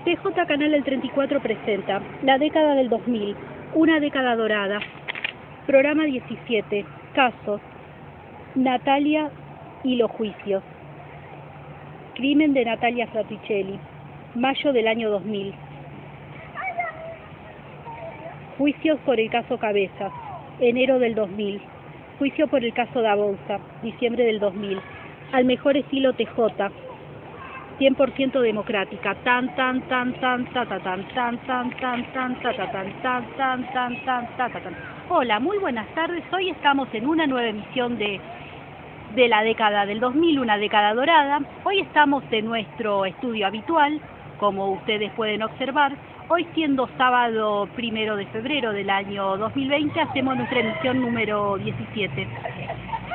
TJ Canal del 34 presenta La década del 2000, una década dorada. Programa 17, Casos, Natalia y los juicios. Crimen de Natalia Fraticelli, mayo del año 2000. Juicios por el caso Cabezas, enero del 2000. Juicio por el caso Da Bolsa, diciembre del 2000. Al mejor estilo TJ. 100% democrática. Tan tan tan tan tan tan tan tan tan tan tan tan tan tan tan tan. Hola, muy buenas tardes. Hoy estamos en una nueva emisión de la década del 2000, una década dorada. Hoy estamos en nuestro estudio habitual, como ustedes pueden observar. Hoy, siendo sábado 1 de febrero del año 2020, hacemos nuestra emisión número 17.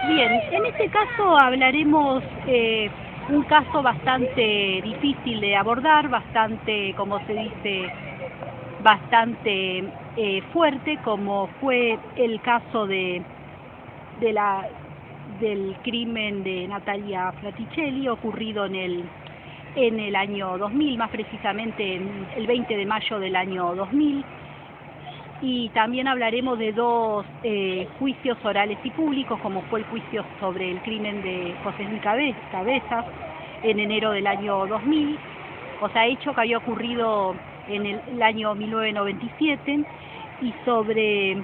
Bien, en este caso hablaremos un caso bastante difícil de abordar, bastante, como se dice, bastante fuerte, como fue el caso del crimen de Natalia Fraticelli, ocurrido en el año 2000, más precisamente el 20 de mayo del año 2000. Y también hablaremos de dos juicios orales y públicos, como fue el juicio sobre el crimen de José Luis Cabezas en enero del año 2000, o sea, hecho que había ocurrido en el año 1997, y sobre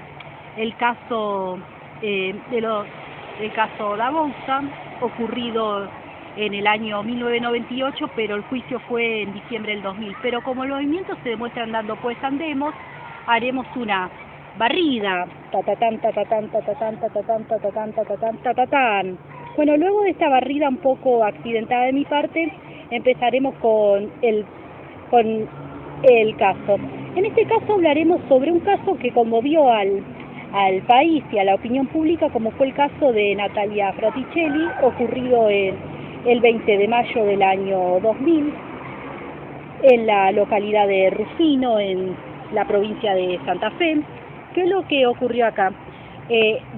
el caso el caso Da Bolsa, ocurrido en el año 1998, pero el juicio fue en diciembre del 2000. Pero como los movimientos se demuestran dando, pues andemos, haremos una barrida. Tatatán, tatatán, tatatán, tatatán, tatatán, tatatán, tatatán. Bueno, luego de esta barrida un poco accidentada de mi parte, empezaremos con el caso. En este caso hablaremos sobre un caso que conmovió al país y a la opinión pública, como fue el caso de Natalia Fraticelli, ocurrido el 20 de mayo del año 2000, en la localidad de Rufino, en la provincia de Santa Fe. ¿Qué es lo que ocurrió acá?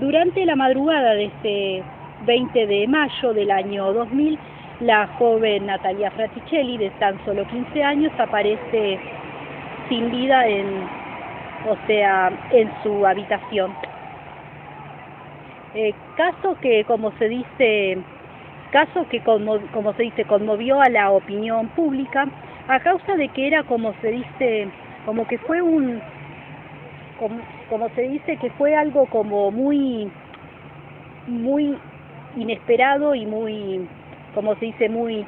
Durante la madrugada de este 20 de mayo del año 2000, la joven Natalia Fraticelli, de tan solo 15 años, aparece sin vida en su habitación. Caso que, como se dice, conmovió a la opinión pública, a causa de que era, como se dice, como que fue como se dice, que fue algo como muy inesperado y muy, como se dice, muy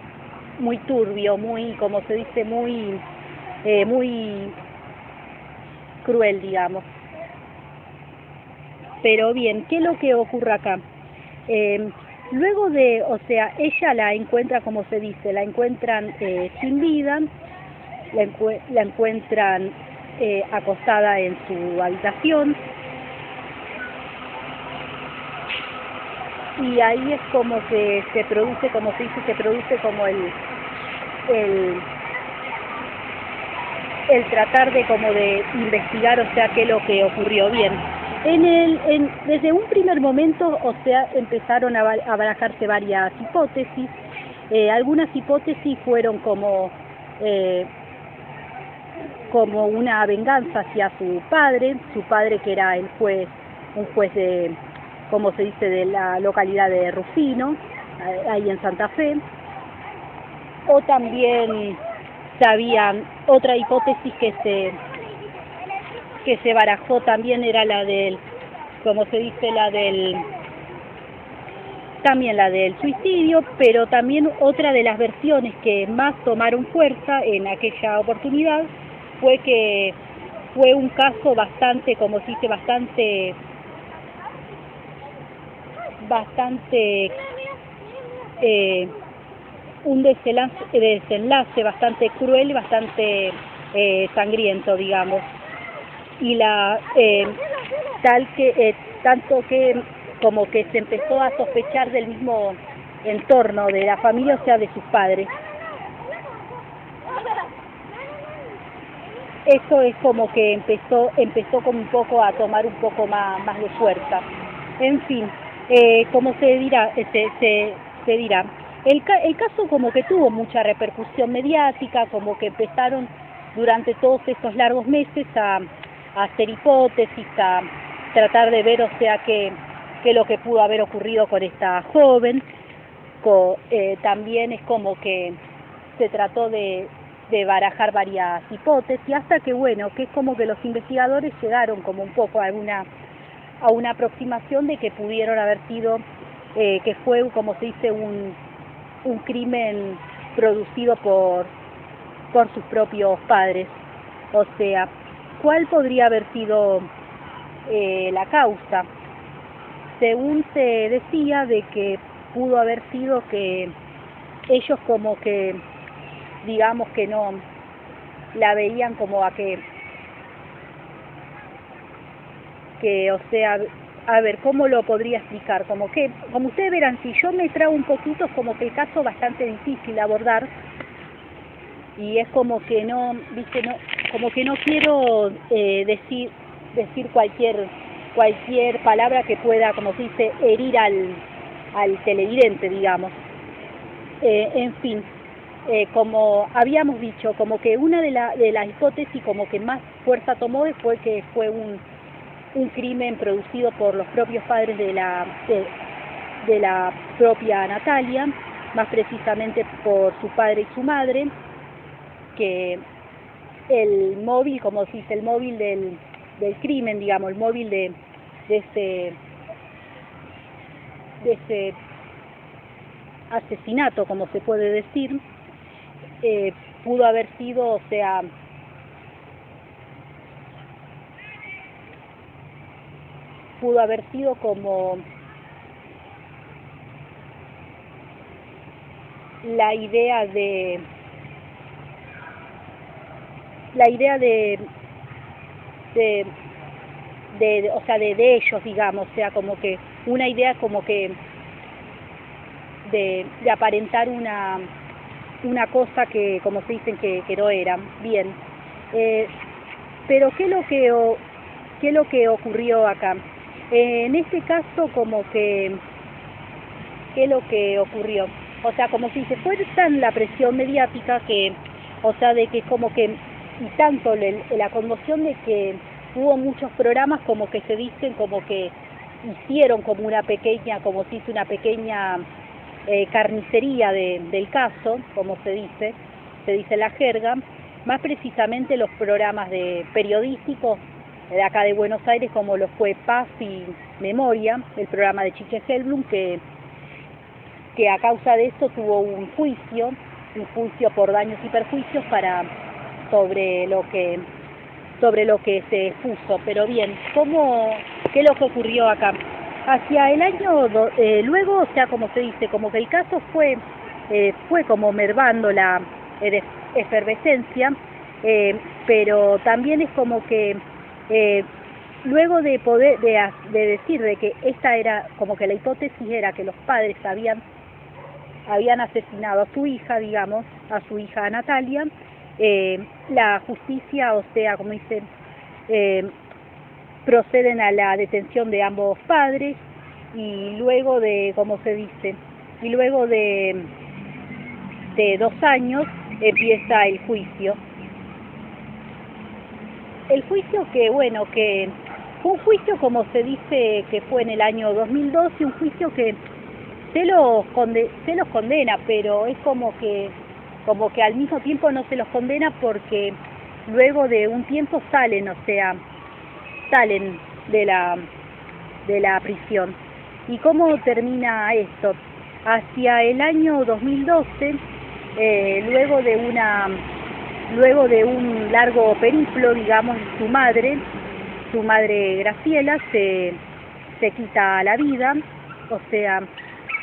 turbio, muy, como se dice, muy cruel, digamos. Pero bien, ¿qué es lo que ocurre acá? Luego de, ella la encuentra, como se dice, la encuentran sin vida, la encuentran acostada en su habitación, y ahí es como que se produce, como se dice, como el tratar de investigar, qué es lo que ocurrió. Bien, desde un primer momento, empezaron a barajarse varias hipótesis. Algunas hipótesis fueron como una venganza hacia su padre que era un juez de, como se dice, de la localidad de Rufino, ahí en Santa Fe. O también otra hipótesis que se barajó también, era la del, como se dice, también la del suicidio, pero también otra de las versiones que más tomaron fuerza en aquella oportunidad fue que fue un caso bastante, como se dice, un desenlace bastante cruel, bastante sangriento, digamos. Y tanto que como que se empezó a sospechar del mismo entorno de la familia, de sus padres. Eso es como que empezó como un poco a tomar un poco más de fuerza. En fin, como se dirá, el caso como que tuvo mucha repercusión mediática, como que empezaron durante todos estos largos meses a hacer hipótesis, a tratar de ver, o sea, qué lo que pudo haber ocurrido con esta joven. También es como que se trató de barajar varias hipótesis, hasta que, bueno, que es como que los investigadores llegaron como un poco a una aproximación de que pudieron haber sido, que fue, como se dice, un crimen producido por sus propios padres. O sea, ¿cuál podría haber sido la causa? Según se decía de que pudo haber sido que ellos como que, digamos que no la veían como a que o sea, a ver, ¿cómo lo podría explicar? Como ustedes verán, si yo me trago un poquito, es como que el caso es bastante difícil de abordar, y es como que no, viste, no, como que no quiero decir cualquier palabra que pueda, como se dice, herir al televidente, digamos. En fin, como habíamos dicho, como que una de las hipótesis como que más fuerza tomó fue que fue un crimen producido por los propios padres de la propia Natalia, más precisamente por su padre y su madre, que el móvil, como se dice, el móvil del crimen, digamos, el móvil de ese asesinato, como se puede decir, pudo haber sido, o sea, como la idea de o sea, de ellos, digamos, o sea, como que una idea como que de aparentar una cosa que, como se dicen, que no era. Bien, pero ¿qué es lo que ocurrió acá? En este caso, como que, ¿qué es lo que ocurrió? O sea, como se dice, fue tan la presión mediática que, o sea, de que como que, y tanto la conmoción de que hubo muchos programas como que se dicen, como que hicieron como una pequeña, como se dice, una pequeña carnicería del caso, como se dice en la jerga, más precisamente los programas periodísticos de acá de Buenos Aires, como lo fue Paz y Memoria, el programa de Chiche Helblum, que a causa de esto tuvo un juicio por daños y perjuicios sobre lo que se expuso. Pero bien, ¿qué es lo que ocurrió acá? Hacia el año, luego, o sea, como se dice, como que el caso fue como mermando la efervescencia, pero también es como que luego de decir de que esta era, como que la hipótesis era que los padres habían asesinado a su hija, digamos, a su hija Natalia, la justicia, o sea, como dice, proceden a la detención de ambos padres, y luego de, como se dice, y luego de 2 años empieza el juicio. El juicio que, bueno, que fue un juicio, como se dice, que fue en el año 2002, y un juicio que se los condena, pero es como que al mismo tiempo no se los condena, porque luego de un tiempo salen, o sea, salen de la prisión. ¿Y cómo termina esto? Hacia el año 2012, luego de un largo periplo, digamos, su madre Graciela se quita la vida, o sea,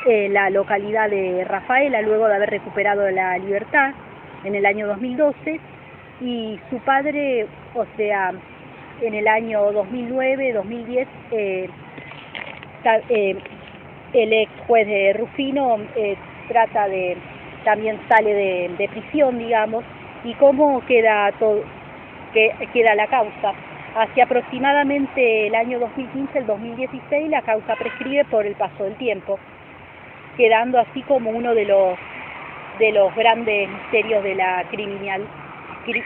en la localidad de Rafaela, luego de haber recuperado la libertad en el año 2012, y su padre, o sea, en el año 2009-2010, el ex juez de Rufino también sale de prisión, digamos. ¿Y cómo queda la causa? Hacia aproximadamente el año 2015, el 2016, la causa prescribe por el paso del tiempo, quedando así como uno de los grandes misterios de la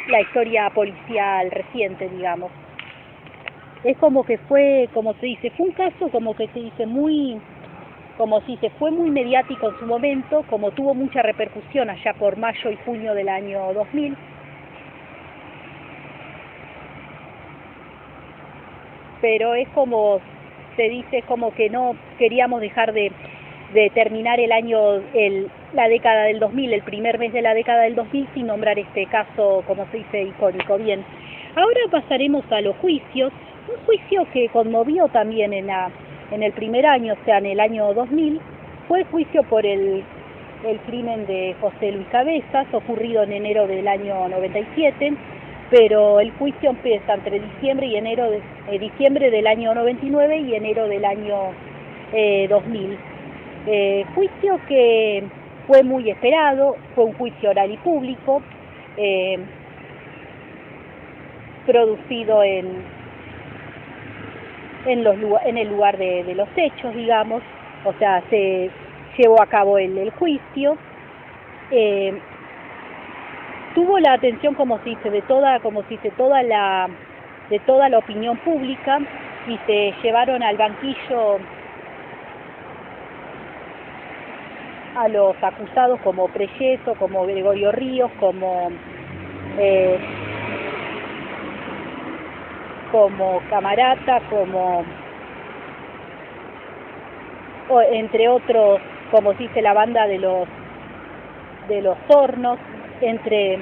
la historia policial reciente, digamos. Es como que fue, como se dice, fue un caso como que se dice muy, como si se fue muy mediático en su momento, como tuvo mucha repercusión allá por mayo y junio del año 2000. Pero es como se dice, como que no queríamos dejar de terminar el año, la década del 2000, el primer mes de la década del 2000, sin nombrar este caso, como se dice, icónico. Bien, ahora pasaremos a los juicios. Un juicio que conmovió también en el primer año, o sea, en el año 2000, fue el juicio por el crimen de José Luis Cabezas, ocurrido en enero del año 97, pero el juicio empieza entre diciembre y diciembre del año 99 y enero del año 2000. Juicio que fue muy esperado, fue un juicio oral y público, producido en el lugar de los hechos, digamos, o sea, se llevó a cabo el juicio. Tuvo la atención, como se dice, de toda la opinión pública, y se llevaron al banquillo a los acusados como Preyeso, como Gregorio Ríos, como Camarata, entre otros, como se dice, la banda de los Hornos, entre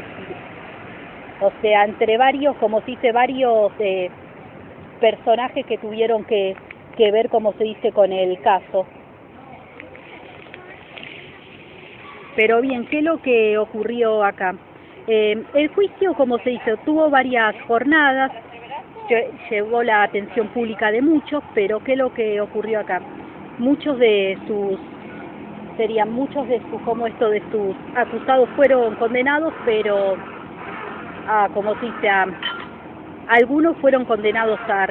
varios, como se dice, varios personajes que tuvieron que ver, como se dice, con el caso. Pero bien, ¿qué es lo que ocurrió acá? El juicio, como se dice, tuvo varias jornadas, llevó la atención pública de muchos, pero ¿qué es lo que ocurrió acá? Muchos de sus acusados fueron condenados, pero como se dice, algunos fueron condenados a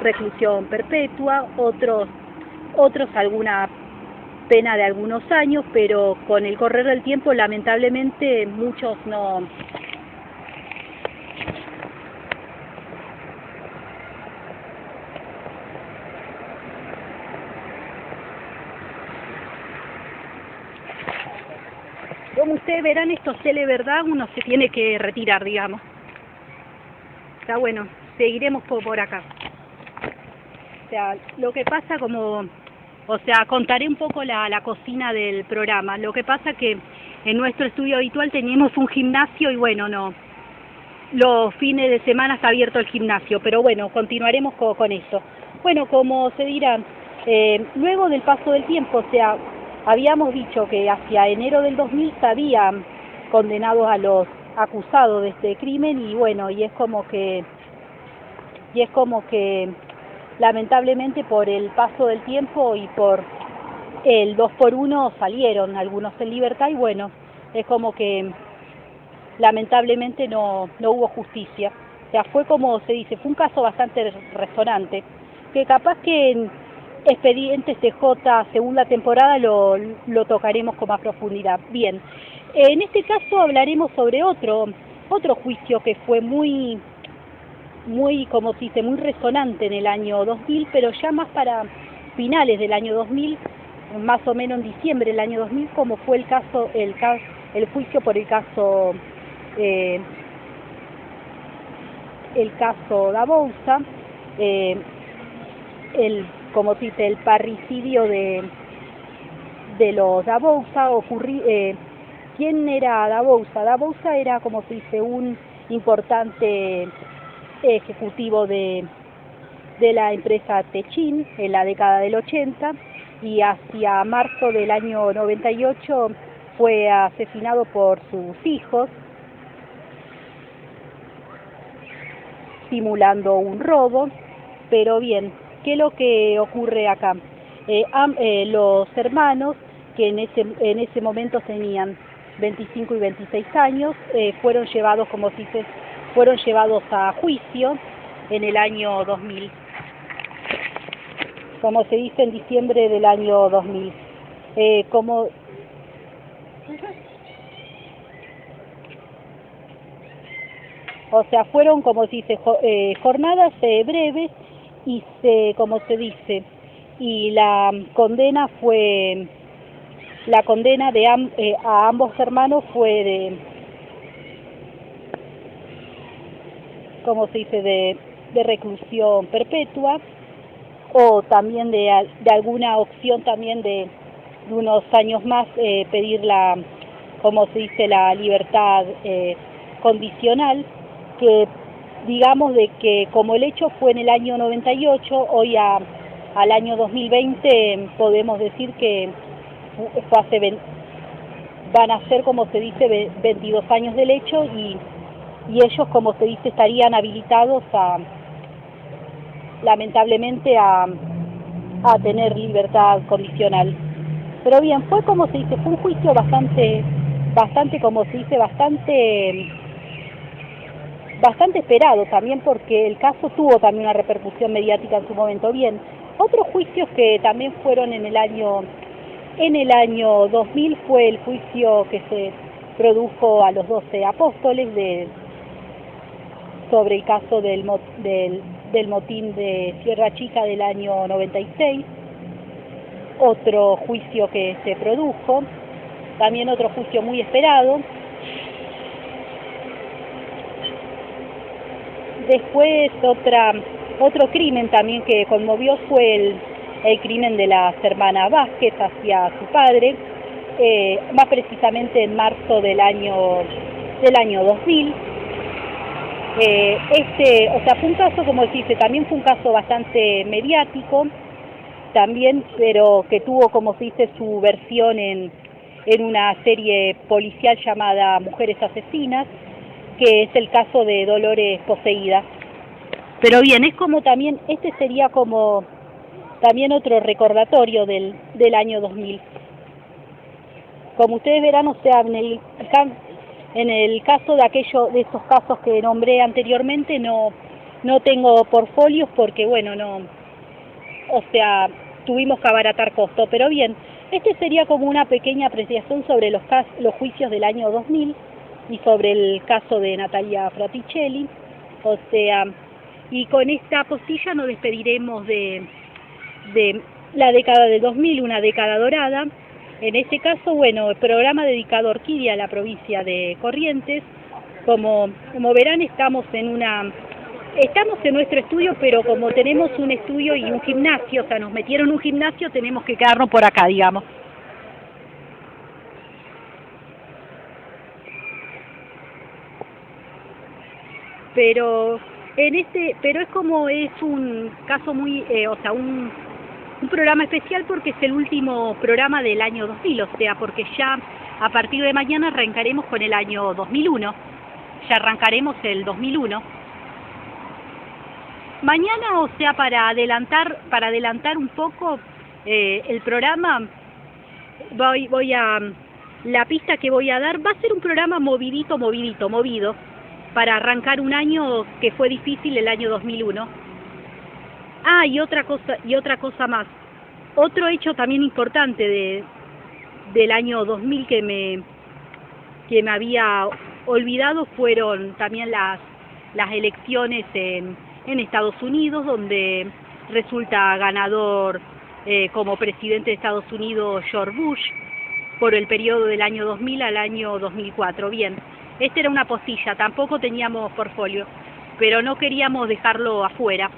reclusión perpetua, otros alguna pena de algunos años, pero con el correr del tiempo, lamentablemente, muchos no. Como ustedes verán, esto de verdad, uno se tiene que retirar, digamos. Está bueno, seguiremos por acá. O sea, lo que pasa contaré un poco la cocina del programa. Lo que pasa que en nuestro estudio habitual teníamos un gimnasio y bueno, no, los fines de semana está abierto el gimnasio, pero bueno, continuaremos con eso. Bueno, como se dirá, luego del paso del tiempo, o sea, habíamos dicho que hacia enero del 2000 se habían condenado a los acusados de este crimen, y bueno, y es como que lamentablemente, por el paso del tiempo y por el 2x1, salieron algunos en libertad, y bueno, es como que lamentablemente no hubo justicia. O sea, fue, como se dice, fue un caso bastante resonante, que capaz que en Expedientes TJ segunda temporada lo tocaremos con más profundidad. Bien, en este caso hablaremos sobre otro juicio que fue muy, como se dice, muy resonante en el año 2000, pero ya más para finales del año 2000, más o menos en diciembre del año 2000, como fue el juicio por el caso da Bouza, como se dice, el parricidio de los da Bouza. ¿Quién era da Bouza? Da Bouza era, como se dice, un importante ejecutivo de la empresa Techin en la década del 80, y hacia marzo del año 98 fue asesinado por sus hijos, simulando un robo. Pero bien, ¿qué es lo que ocurre acá? Los hermanos, que en ese momento tenían 25 y 26 años, fueron llevados, como se dice, a juicio en el año 2000, como se dice, en diciembre del año 2000. O sea, fueron, como se dice, jornadas breves y como se dice, y la condena a ambos hermanos fue como se dice, de reclusión perpetua, o también de alguna opción también de unos años más pedir como se dice, la libertad condicional, que digamos de que como el hecho fue en el año 98, hoy al año 2020 podemos decir que van a ser, como se dice, 22 años del hecho, y ellos, como se dice, estarían habilitados lamentablemente a tener libertad condicional. Pero bien, fue, como se dice, fue un juicio bastante, como se dice, bastante esperado también, porque el caso tuvo también una repercusión mediática en su momento. Bien, otros juicios que también fueron en el año 2000 fue el juicio que se produjo a los 12 apóstoles sobre el caso del motín de Sierra Chica del año 96, otro juicio que se produjo, también otro juicio muy esperado. Después otro crimen también que conmovió fue el crimen de las hermanas Vázquez hacia su padre, más precisamente en marzo del año 2000. O sea, fue un caso, como se dice, también fue un caso bastante mediático, también, pero que tuvo, como se dice, su versión en una serie policial llamada Mujeres Asesinas, que es el caso de Dolores Poseída. Pero bien, es como también, este sería como también otro recordatorio del año 2000. Como ustedes verán, o sea, en el caso de esos casos que nombré anteriormente, no tengo portfolios porque, bueno, o sea, tuvimos que abaratar costo. Pero bien, este sería como una pequeña apreciación sobre los juicios del año 2000 y sobre el caso de Natalia Fraticelli. O sea, y con esta postilla nos despediremos de la década del 2000, una década dorada. En este caso, bueno, el programa dedicado a Orquídea, a la provincia de Corrientes. Como verán, estamos en nuestro estudio, pero como tenemos un estudio y un gimnasio, o sea, nos metieron un gimnasio, tenemos que quedarnos por acá, digamos. Pero es un caso muy, o sea, un programa especial porque es el último programa del año 2000, o sea, porque ya a partir de mañana arrancaremos con el año 2001, ya arrancaremos el 2001. Mañana, o sea, para adelantar un poco el programa, la pista que voy a dar va a ser un programa movido, para arrancar un año que fue difícil, el año 2001. Ah, y otra cosa más. Otro hecho también importante del año 2000 que me había olvidado fueron también las elecciones en Estados Unidos, donde resulta ganador como presidente de Estados Unidos George Bush por el periodo del año 2000 al año 2004. Bien, esta era una postilla, tampoco teníamos portfolio, pero no queríamos dejarlo afuera.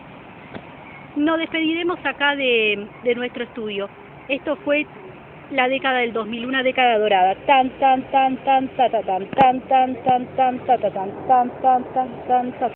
Nos despediremos acá de nuestro estudio. Esto fue la década del 2000, una década dorada. Tan tan tan tan tan tan tan tan tan tan tan tan tan tan tan tan.